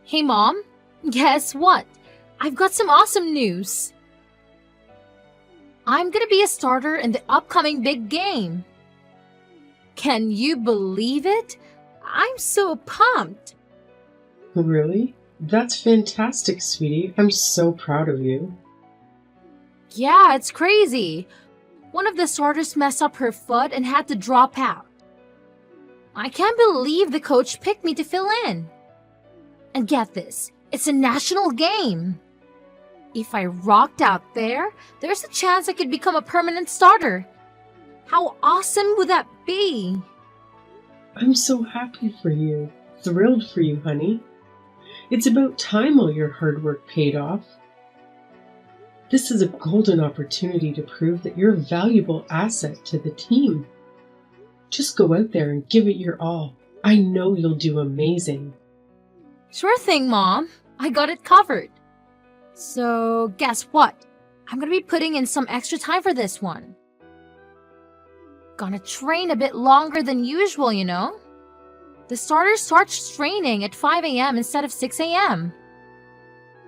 Hey Mom, guess what? I've got some awesome news. I'm gonna be a starter in the upcoming big game. Can you believe it? I'm so pumped. Really? That's fantastic, sweetie. I'm so proud of you. Yeah, it's crazy. One of the starters messed up her foot and had to drop out. I can't believe the coach picked me to fill in. And get this, it's a national game. If I rocked out there, there's a chance I could become a permanent starter. How awesome would that be? I'm so happy for you. Thrilled for you, honey. It's about time all your hard work paid off. This is a golden opportunity to prove that you're a valuable asset to the team. Just go out there and give it your all. I know you'll do amazing. Sure thing, Mom. I got it covered. So, guess what? I'm gonna be putting in some extra time for this one. Gonna train a bit longer than usual, you know? The starter starts training at 5 a.m. instead of 6 a.m.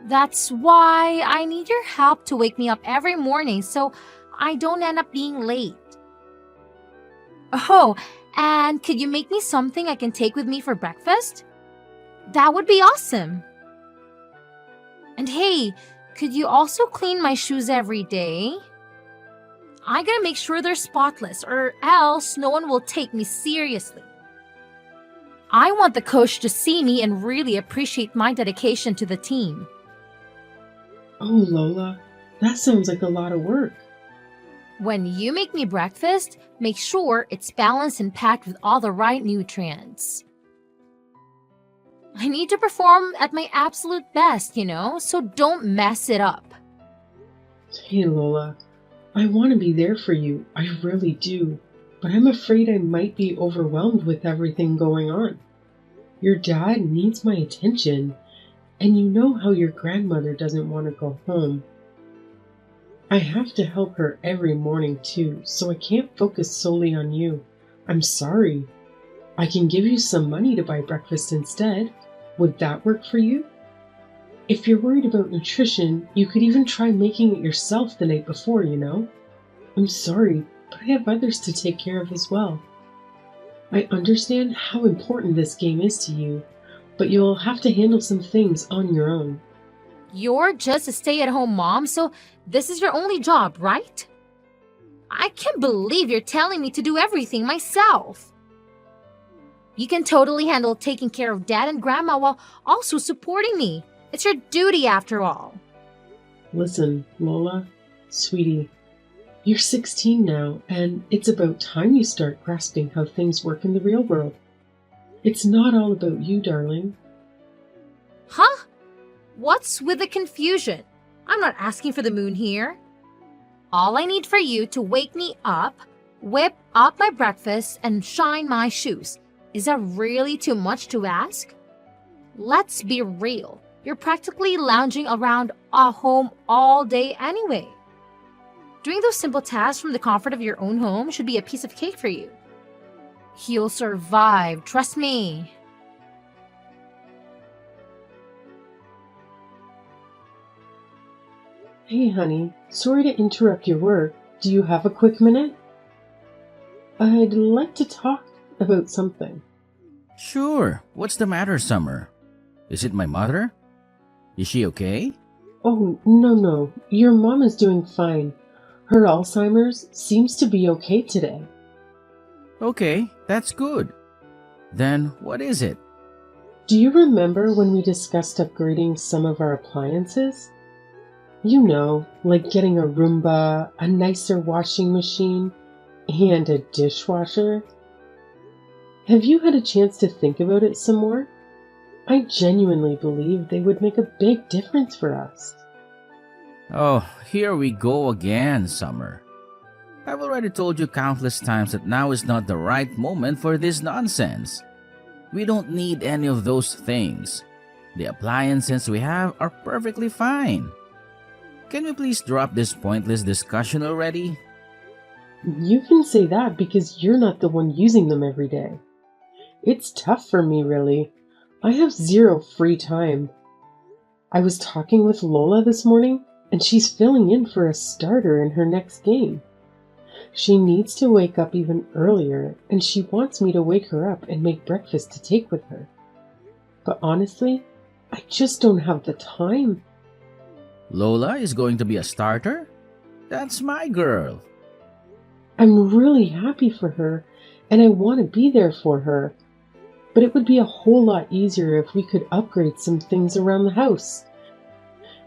That's why I need your help to wake me up every morning so I don't end up being late. Oh, and could you make me something I can take with me for breakfast? That would be awesome. And hey, could you also clean my shoes every day? I gotta make sure they're spotless or else no one will take me seriously. I want the coach to see me and really appreciate my dedication to the team. Oh, Lola, that sounds like a lot of work. When you make me breakfast, make sure it's balanced and packed with all the right nutrients. I need to perform at my absolute best, you know, so don't mess it up. Hey, Lola, I want to be there for you. I really do. But I'm afraid I might be overwhelmed with everything going on. Your dad needs my attention, and you know how your grandmother doesn't want to go home. I have to help her every morning too, so I can't focus solely on you. I'm sorry. I can give you some money to buy breakfast instead. Would that work for you? If you're worried about nutrition, you could even try making it yourself the night before, you know? I'm sorry, but I have others to take care of as well. I understand how important this game is to you, but you'll have to handle some things on your own. You're just a stay-at-home mom, so this is your only job, right? I can't believe you're telling me to do everything myself. You can totally handle taking care of Dad and Grandma while also supporting me. It's your duty after all. Listen, Lola, sweetie, you're 16 now, and it's about time you start grasping how things work in the real world. It's not all about you, darling. Huh? What's with the confusion? I'm not asking for the moon here. All I need for you to wake me up, whip up my breakfast, and shine my shoes. Is that really too much to ask? Let's be real. You're practically lounging around our home all day anyway. Doing those simple tasks from the comfort of your own home should be a piece of cake for you. You'll survive, trust me. Hey, honey, sorry to interrupt your work. Do you have a quick minute? I'd like to talk about something. Sure. What's the matter, Summer? Is it my mother? Is she okay? Oh, no. Your mom is doing fine. Her Alzheimer's seems to be okay today. Okay, that's good. Then what is it? Do you remember when we discussed upgrading some of our appliances? You know, like getting a Roomba, a nicer washing machine, and a dishwasher. Have you had a chance to think about it some more? I genuinely believe they would make a big difference for us. Oh, here we go again, Summer. I've already told you countless times that now is not the right moment for this nonsense. We don't need any of those things. The appliances we have are perfectly fine. Can we please drop this pointless discussion already? You can say that because you're not the one using them every day. It's tough for me, really. I have zero free time. I was talking with Lola this morning, and she's filling in for a starter in her next game. She needs to wake up even earlier, and she wants me to wake her up and make breakfast to take with her. But honestly, I just don't have the time. Lola is going to be a starter? That's my girl. I'm really happy for her, and I want to be there for her. But it would be a whole lot easier if we could upgrade some things around the house.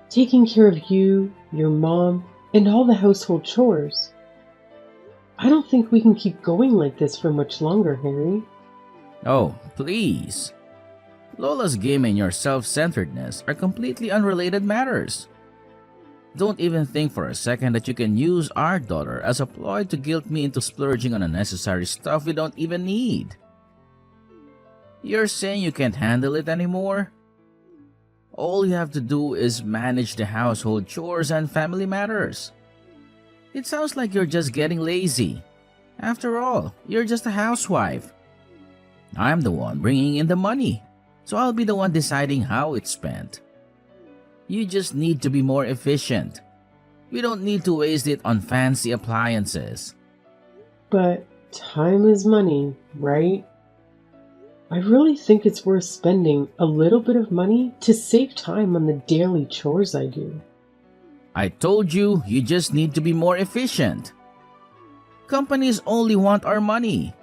Taking care of you, your mom, and all the household chores. I don't think we can keep going like this for much longer, Harry. Oh, please. Lola's game and your self-centeredness are completely unrelated matters. Don't even think for a second that you can use our daughter as a ploy to guilt me into splurging on unnecessary stuff we don't even need. You're saying you can't handle it anymore? All you have to do is manage the household chores and family matters. It sounds like you're just getting lazy. After all, you're just a housewife. I'm the one bringing in the money, so I'll be the one deciding how it's spent. You just need to be more efficient. We don't need to waste it on fancy appliances. But time is money, right? I really think it's worth spending a little bit of money to save time on the daily chores I do. I told you, you just need to be more efficient. Companies only want our money.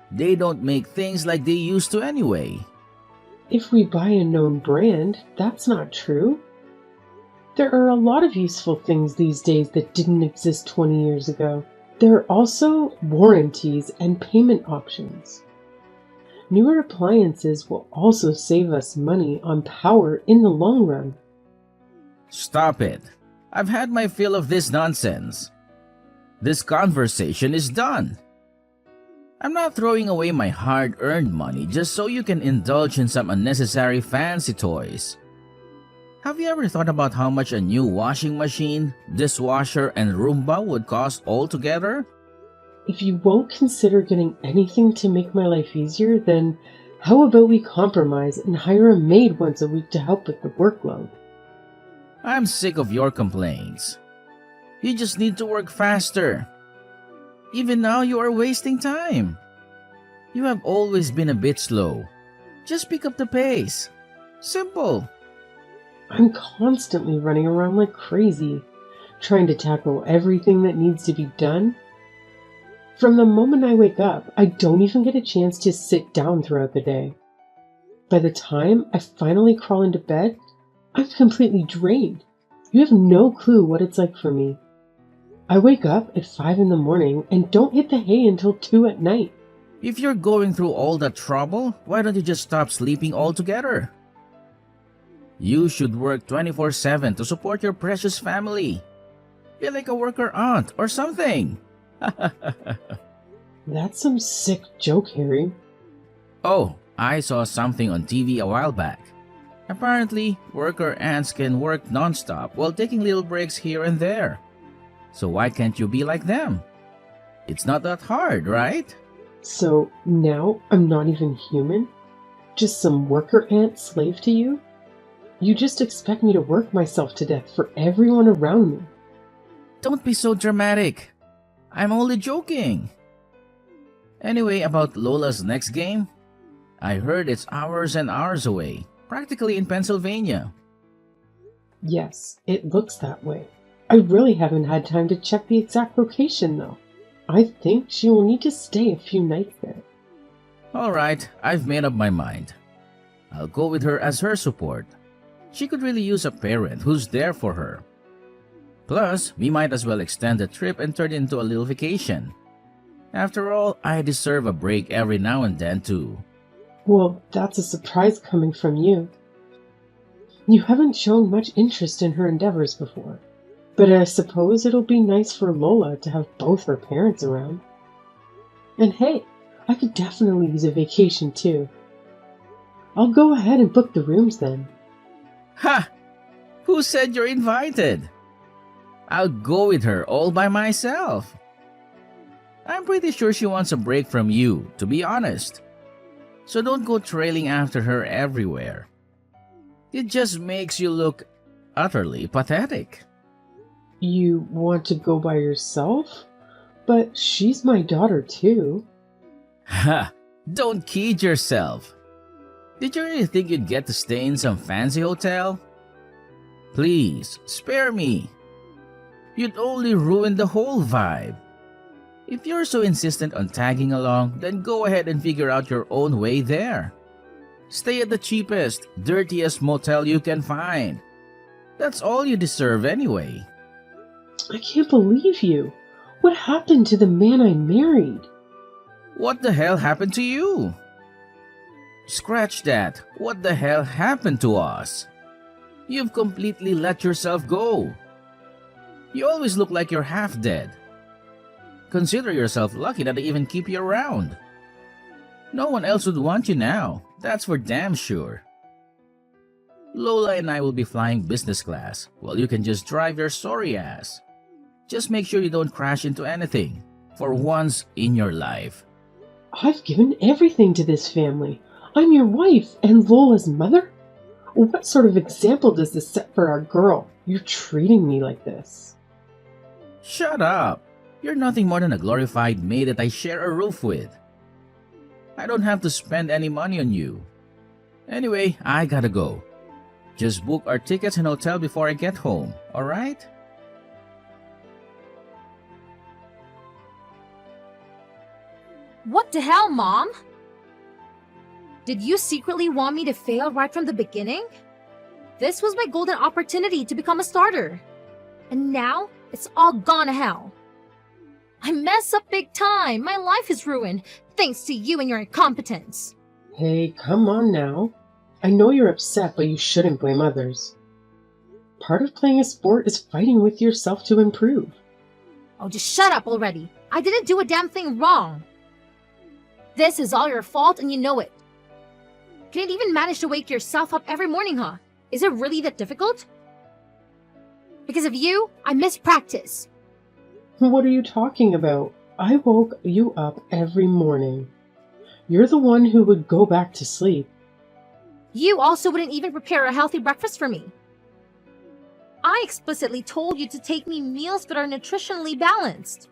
They don't make things like they used to anyway. If we buy a known brand, that's not true. There are a lot of useful things these days that didn't exist 20 years ago. There are also warranties and payment options. Newer appliances will also save us money on power in the long run. Stop it. I've had my fill of this nonsense. This conversation is done. I'm not throwing away my hard-earned money just so you can indulge in some unnecessary fancy toys. Have you ever thought about how much a new washing machine, dishwasher, and Roomba would cost altogether? If you won't consider getting anything to make my life easier, then how about we compromise and hire a maid once a week to help with the workload? I'm sick of your complaints. You just need to work faster. Even now, you are wasting time. You have always been a bit slow. Just pick up the pace. Simple. I'm constantly running around like crazy, trying to tackle everything that needs to be done. From the moment I wake up, I don't even get a chance to sit down throughout the day. By the time I finally crawl into bed, I'm completely drained. You have no clue what it's like for me. I wake up at 5 in the morning and don't hit the hay until 2 at night. If you're going through all that trouble, why don't you just stop sleeping altogether? You should work 24/7 to support your precious family. Be like a worker aunt or something. That's some sick joke, Harry. Oh, I saw something on TV a while back. Apparently, worker ants can work non-stop while taking little breaks here and there. So why can't you be like them? It's not that hard, right? So now I'm not even human? Just some worker ant slave to you? You just expect me to work myself to death for everyone around me. Don't be so dramatic. I'm only joking. Anyway, about Lola's next game, I heard it's hours and hours away, practically in Pennsylvania. Yes, it looks that way. I really haven't had time to check the exact location, though. I think she will need to stay a few nights there. Alright, I've made up my mind. I'll go with her as her support. She could really use a parent who's there for her. Plus, we might as well extend the trip and turn it into a little vacation. After all, I deserve a break every now and then too. Well, that's a surprise coming from you. You haven't shown much interest in her endeavors before, but I suppose it'll be nice for Lola to have both her parents around. And hey, I could definitely use a vacation too. I'll go ahead and book the rooms then. Ha! Who said you're invited? I'll go with her all by myself. I'm pretty sure she wants a break from you, to be honest. So don't go trailing after her everywhere. It just makes you look utterly pathetic. You want to go by yourself? But she's my daughter too. Ha! Don't kid yourself. Did you really think you'd get to stay in some fancy hotel? Please, spare me. You'd only ruin the whole vibe. If you're so insistent on tagging along, then go ahead and figure out your own way there. Stay at the cheapest, dirtiest motel you can find. That's all you deserve anyway. I can't believe you. What happened to the man I married? What the hell happened to you? Scratch that. What the hell happened to us? You've completely let yourself go. You always look like you're half dead. Consider yourself lucky that I even keep you around. No one else would want you now, that's for damn sure. Lola and I will be flying business class, while you can just drive your sorry ass. Just make sure you don't crash into anything, for once in your life. I've given everything to this family. I'm your wife and Lola's mother? What sort of example does this set for our girl? You're treating me like this. Shut up! You're nothing more than a glorified maid that I share a roof with. I don't have to spend any money on you. Anyway, I gotta go. Just book our tickets and hotel before I get home, alright? What the hell, Mom? Did you secretly want me to fail right from the beginning? This was my golden opportunity to become a starter. And now, it's all gone to hell. I mess up big time. My life is ruined, thanks to you and your incompetence. Hey, come on now. I know you're upset, but you shouldn't blame others. Part of playing a sport is fighting with yourself to improve. Oh, just shut up already. I didn't do a damn thing wrong. This is all your fault and you know it. Can't even manage to wake yourself up every morning, huh? Is it really that difficult? Because of you, I miss practice. What are you talking about? I woke you up every morning. You're the one who would go back to sleep. You also wouldn't even prepare a healthy breakfast for me. I explicitly told you to take me meals that are nutritionally balanced.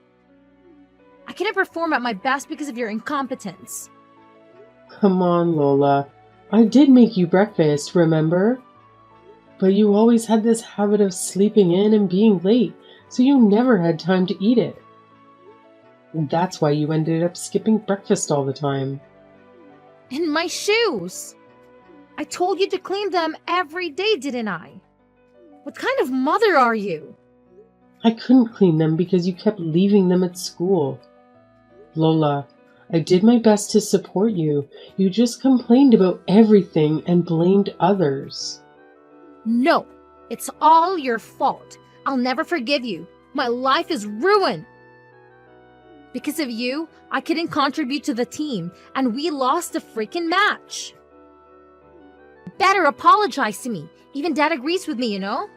I couldn't perform at my best because of your incompetence. Come on, Lola. I did make you breakfast, remember? But you always had this habit of sleeping in and being late, so you never had time to eat it. That's why you ended up skipping breakfast all the time. And my shoes! I told you to clean them every day, didn't I? What kind of mother are you? I couldn't clean them because you kept leaving them at school. Lola, I did my best to support you. You just complained about everything and blamed others. No, it's all your fault. I'll never forgive you. My life is ruined. Because of you, I couldn't contribute to the team, and we lost the freaking match. Better apologize to me. Even Dad agrees with me, you know?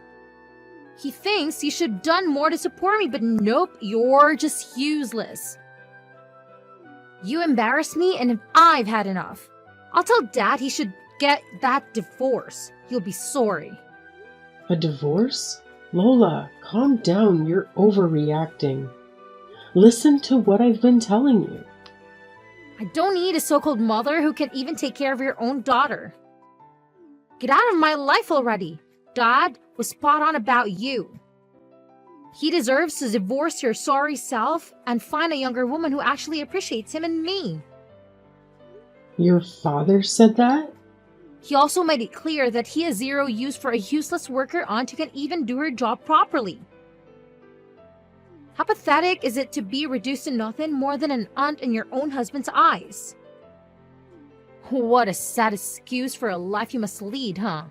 He thinks you should have done more to support me, but nope, you're just useless. You embarrassed me, and I've had enough. I'll tell Dad he should get that divorce. He'll be sorry. A divorce? Lola, calm down. You're overreacting. Listen to what I've been telling you. I don't need a so-called mother who can't even take care of your own daughter. Get out of my life already. Dad was spot on about you. He deserves to divorce your sorry self and find a younger woman who actually appreciates him and me. Your father said that? He also made it clear that he has zero use for a useless worker aunt who can't even do her job properly. How pathetic is it to be reduced to nothing more than an aunt in your own husband's eyes? What a sad excuse for a life you must lead, huh?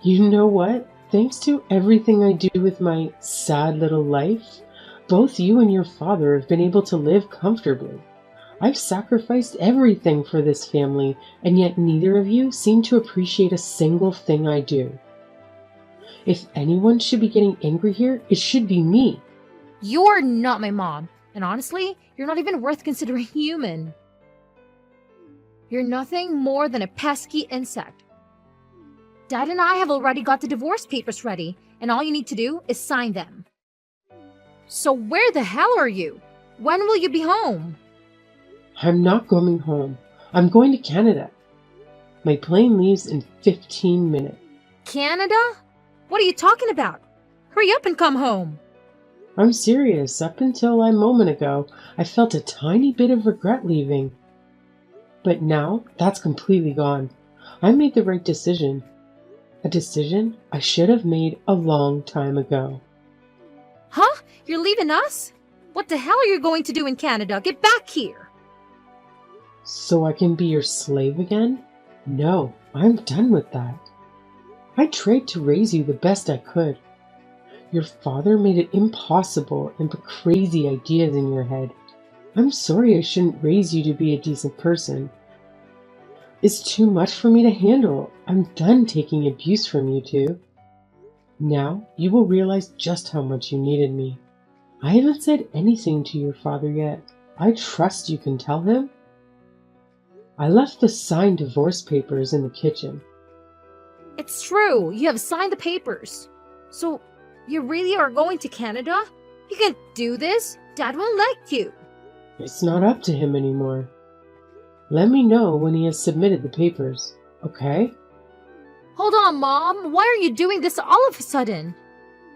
You know what? Thanks to everything I do with my sad little life, both you and your father have been able to live comfortably. I've sacrificed everything for this family, and yet neither of you seem to appreciate a single thing I do. If anyone should be getting angry here, it should be me. You're not my mom, and honestly, you're not even worth considering human. You're nothing more than a pesky insect. Dad and I have already got the divorce papers ready, and all you need to do is sign them. So where the hell are you? When will you be home? I'm not going home. I'm going to Canada. My plane leaves in 15 minutes. Canada? What are you talking about? Hurry up and come home. I'm serious. Up until a moment ago, I felt a tiny bit of regret leaving. But now, that's completely gone. I made the right decision. A decision I should have made a long time ago. Huh? You're leaving us? What the hell are you going to do in Canada? Get back here! So I can be your slave again? No, I'm done with that. I tried to raise you the best I could. Your father made it impossible and put crazy ideas in your head. I'm sorry I shouldn't raise you to be a decent person. It's too much for me to handle. I'm done taking abuse from you two. Now you will realize just how much you needed me. I haven't said anything to your father yet. I trust you can tell him. I left the signed divorce papers in the kitchen. It's true. You have signed the papers. So, you really are going to Canada? You can't do this. Dad won't let you. It's not up to him anymore. Let me know when he has submitted the papers, okay? Hold on, Mom. Why are you doing this all of a sudden?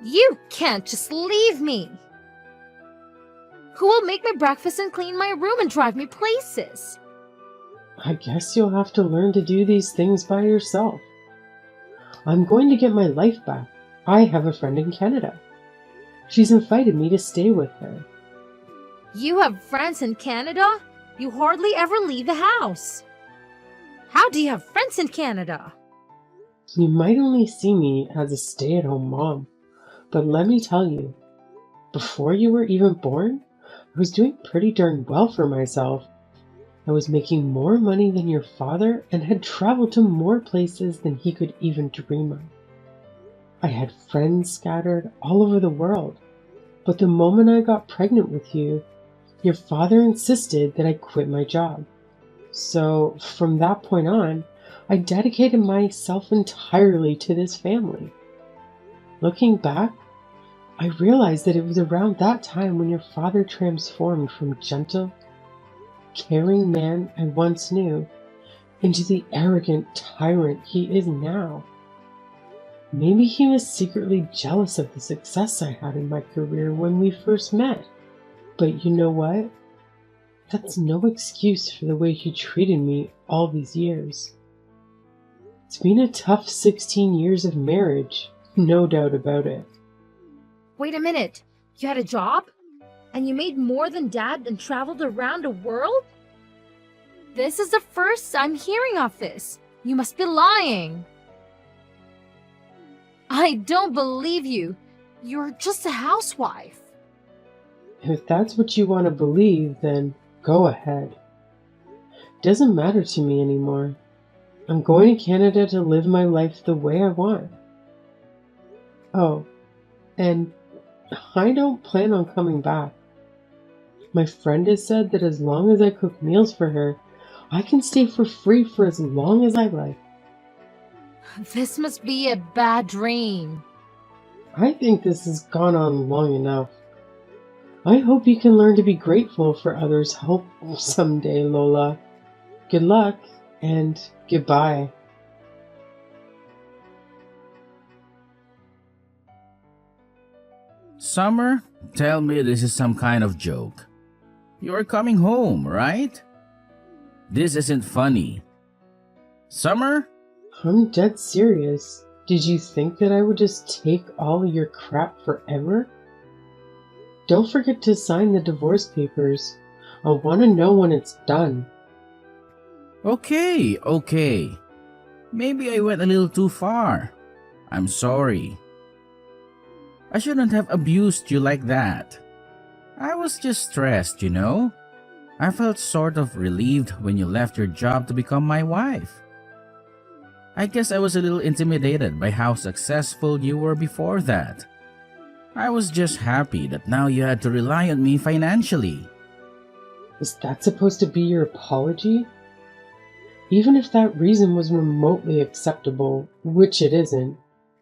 You can't just leave me. Who will make my breakfast and clean my room and drive me places? I guess you'll have to learn to do these things by yourself. I'm going to get my life back. I have a friend in Canada. She's invited me to stay with her. You have friends in Canada? You hardly ever leave the house. How do you have friends in Canada? You might only see me as a stay-at-home mom, but let me tell you, before you were even born, I was doing pretty darn well for myself. I was making more money than your father and had traveled to more places than he could even dream of. I had friends scattered all over the world, but the moment I got pregnant with you, your father insisted that I quit my job. So from that point on, I dedicated myself entirely to this family. Looking back, I realized that it was around that time when your father transformed from gentle, caring man I once knew into the arrogant tyrant he is now. Maybe he was secretly jealous of the success I had in my career when we first met. But you know what? That's no excuse for the way he treated me all these years. It's been a tough 16 years of marriage, no doubt about it. Wait a minute. You had a job? And you made more than Dad and traveled around the world? This is the first I'm hearing of this. You must be lying. I don't believe you. You're just a housewife. If that's what you want to believe, then go ahead. Doesn't matter to me anymore. I'm going to Canada to live my life the way I want. Oh, and I don't plan on coming back. My friend has said that as long as I cook meals for her, I can stay for free for as long as I like. This must be a bad dream. I think this has gone on long enough. I hope you can learn to be grateful for others' help someday, Lola. Good luck, and goodbye. Summer, tell me this is some kind of joke. You're coming home, right? This isn't funny. Summer? I'm dead serious. Did you think that I would just take all of your crap forever? Don't forget to sign the divorce papers. I want to know when it's done. Okay. Maybe I went a little too far. I'm sorry. I shouldn't have abused you like that. I was just stressed, you know? I felt sort of relieved when you left your job to become my wife. I guess I was a little intimidated by how successful you were before that. I was just happy that now you had to rely on me financially. Is that supposed to be your apology? Even if that reason was remotely acceptable, which it isn't,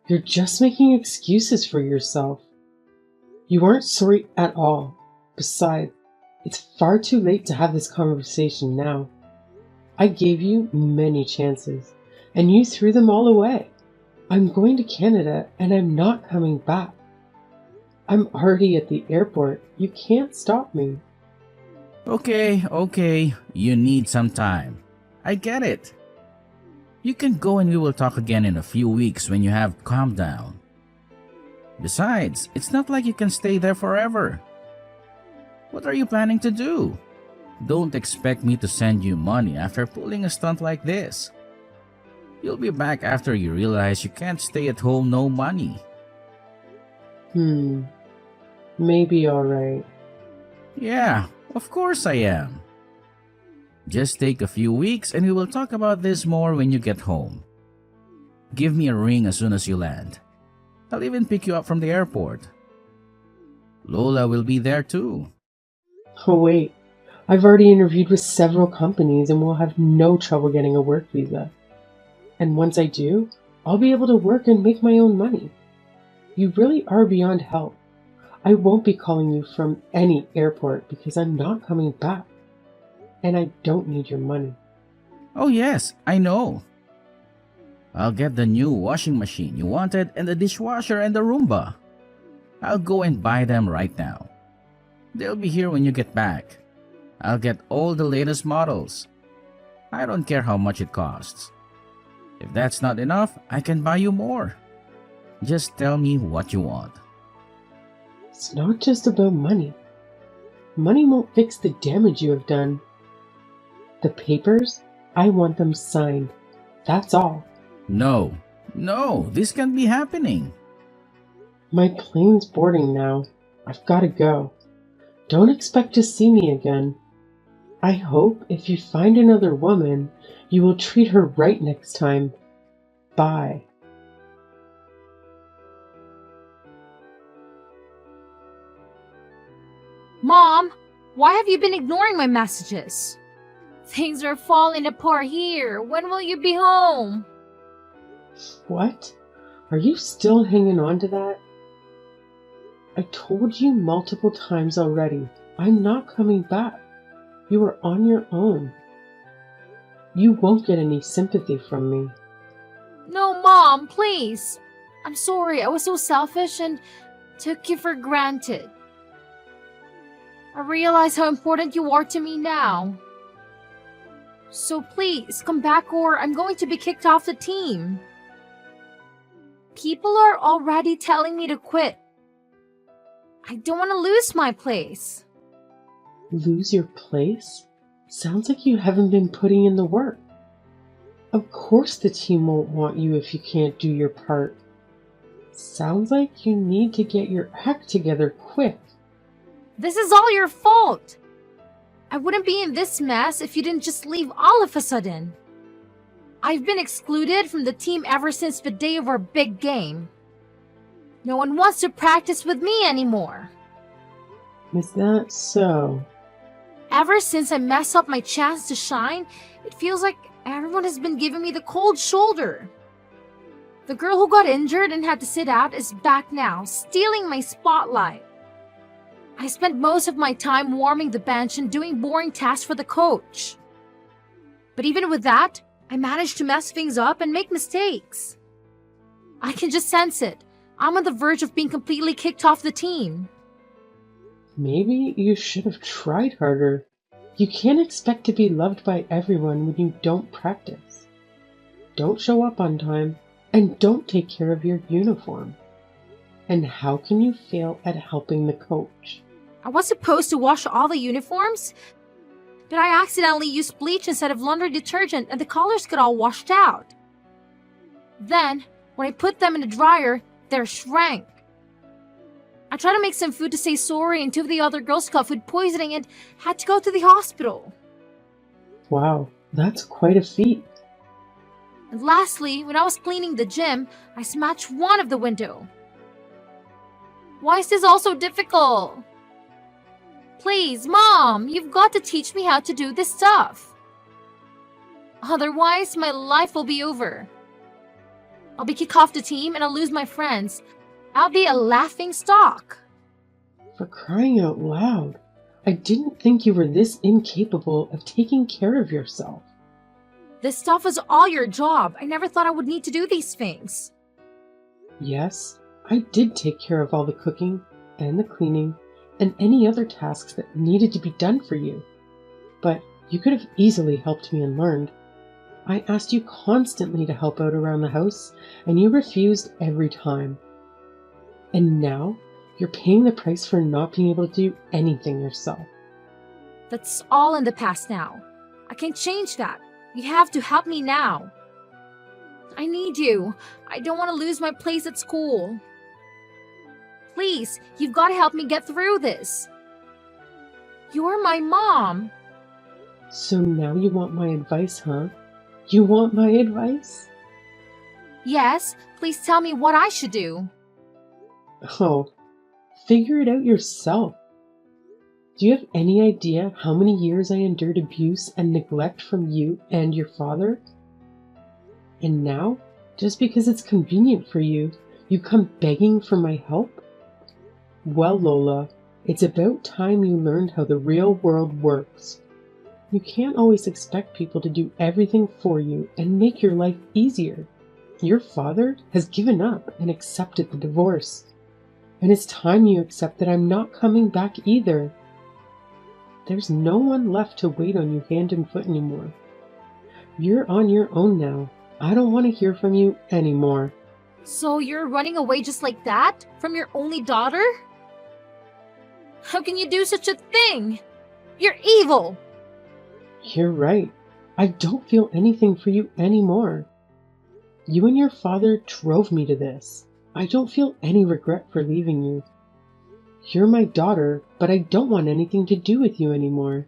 you're just making excuses for yourself. You aren't sorry at all. Besides, it's far too late to have this conversation now. I gave you many chances, and you threw them all away. I'm going to Canada, and I'm not coming back. I'm already at the airport. You can't stop me. Okay, you need some time. I get it. You can go and we will talk again in a few weeks when you have calmed down. Besides, it's not like you can stay there forever. What are you planning to do? Don't expect me to send you money after pulling a stunt like this. You'll be back after you realize you can't stay at home no money. Maybe alright. Yeah, of course I am. Just take a few weeks and we will talk about this more when you get home. Give me a ring as soon as you land. I'll even pick you up from the airport. Lola will be there too. Oh wait, I've already interviewed with several companies and will have no trouble getting a work visa. And once I do, I'll be able to work and make my own money. You really are beyond help. I won't be calling you from any airport because I'm not coming back. And I don't need your money. Oh yes, I know. I'll get the new washing machine you wanted and the dishwasher and the Roomba. I'll go and buy them right now. They'll be here when you get back. I'll get all the latest models. I don't care how much it costs. If that's not enough, I can buy you more. Just tell me what you want. It's not just about money. Money won't fix the damage you have done. The papers, I want them signed. That's all. No, this can't be happening. My plane's boarding now. I've got to go. Don't expect to see me again. I hope if you find another woman, you will treat her right next time. Bye. Mom, why have you been ignoring my messages? Things are falling apart here. When will you be home? What? Are you still hanging on to that? I told you multiple times already. I'm not coming back. You are on your own. You won't get any sympathy from me. No, Mom, please. I'm sorry, I was so selfish and took you for granted. I realize how important you are to me now. So please, come back or I'm going to be kicked off the team. People are already telling me to quit. I don't want to lose my place. Lose your place? Sounds like you haven't been putting in the work. Of course the team won't want you if you can't do your part. Sounds like you need to get your act together quick. This is all your fault. I wouldn't be in this mess if you didn't just leave all of a sudden. I've been excluded from the team ever since the day of our big game. No one wants to practice with me anymore. Is that so? Ever since I messed up my chance to shine, it feels like everyone has been giving me the cold shoulder. The girl who got injured and had to sit out is back now, stealing my spotlight. I spent most of my time warming the bench and doing boring tasks for the coach. But even with that, I managed to mess things up and make mistakes. I can just sense it. I'm on the verge of being completely kicked off the team. Maybe you should have tried harder. You can't expect to be loved by everyone when you don't practice. Don't show up on time, and don't take care of your uniform. And how can you fail at helping the coach? I was supposed to wash all the uniforms, but I accidentally used bleach instead of laundry detergent and the colors got all washed out. Then, when I put them in the dryer, they shrank. I tried to make some food to say sorry and two of the other girls got food poisoning and had to go to the hospital. Wow, that's quite a feat. And lastly, when I was cleaning the gym, I smashed one of the window. Why is this all so difficult? Please, Mom, you've got to teach me how to do this stuff. Otherwise, my life will be over. I'll be kicked off the team and I'll lose my friends. I'll be a laughing stock. For crying out loud, I didn't think you were this incapable of taking care of yourself. This stuff is all your job. I never thought I would need to do these things. Yes, I did take care of all the cooking and the cleaning and any other tasks that needed to be done for you. But you could have easily helped me and learned. I asked you constantly to help out around the house, and you refused every time. And now, you're paying the price for not being able to do anything yourself. That's all in the past now. I can't change that. You have to help me now. I need you. I don't want to lose my place at school. Please, you've got to help me get through this. You're my mom. So now you want my advice, huh? You want my advice? Yes, please tell me what I should do. Oh, figure it out yourself. Do you have any idea how many years I endured abuse and neglect from you and your father? And now, just because it's convenient for you, you come begging for my help? Well, Lola, it's about time you learned how the real world works. You can't always expect people to do everything for you and make your life easier. Your father has given up and accepted the divorce. And it's time you accept that I'm not coming back either. There's no one left to wait on you hand and foot anymore. You're on your own now. I don't want to hear from you anymore. So you're running away just like that? From your only daughter? How can you do such a thing? You're evil! You're right. I don't feel anything for you anymore. You and your father drove me to this. I don't feel any regret for leaving you. You're my daughter, but I don't want anything to do with you anymore.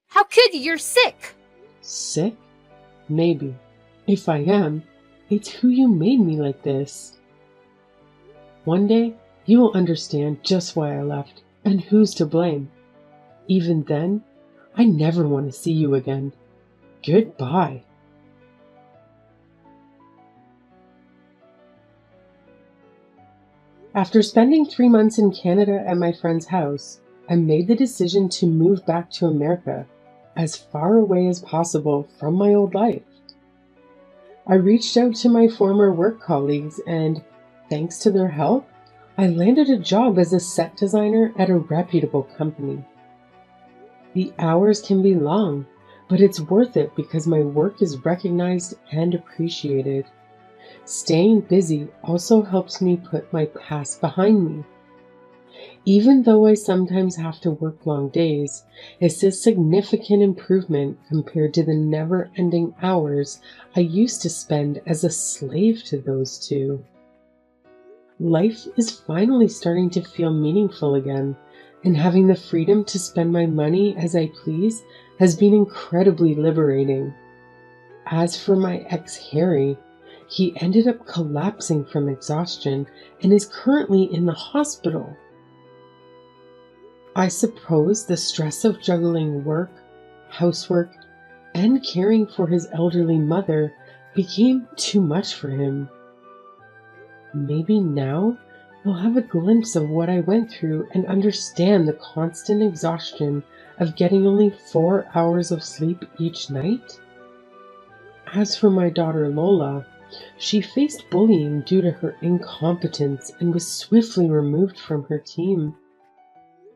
How could you? You're sick! Sick? Maybe. If I am, it's who you made me like this. One day, you will understand just why I left and who's to blame. Even then, I never want to see you again. Goodbye. After spending 3 months in Canada at my friend's house, I made the decision to move back to America, as far away as possible from my old life. I reached out to my former work colleagues and, thanks to their help, I landed a job as a set designer at a reputable company. The hours can be long, but it's worth it because my work is recognized and appreciated. Staying busy also helps me put my past behind me. Even though I sometimes have to work long days, it's a significant improvement compared to the never-ending hours I used to spend as a slave to those two. Life is finally starting to feel meaningful again, and having the freedom to spend my money as I please has been incredibly liberating. As for my ex Harry, he ended up collapsing from exhaustion and is currently in the hospital. I suppose the stress of juggling work, housework, and caring for his elderly mother became too much for him. Maybe now he'll have a glimpse of what I went through and understand the constant exhaustion of getting only 4 hours of sleep each night. As for my daughter Lola, she faced bullying due to her incompetence and was swiftly removed from her team.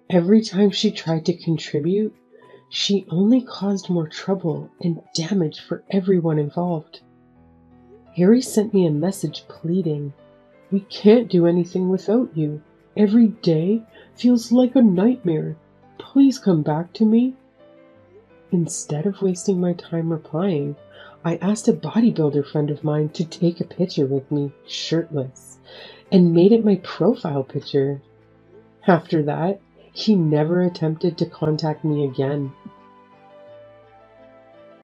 Every time she tried to contribute, she only caused more trouble and damage for everyone involved. Harry sent me a message pleading, "We can't do anything without you. Every day feels like a nightmare. Please come back to me." Instead of wasting my time replying, I asked a bodybuilder friend of mine to take a picture with me, shirtless, and made it my profile picture. After that, he never attempted to contact me again.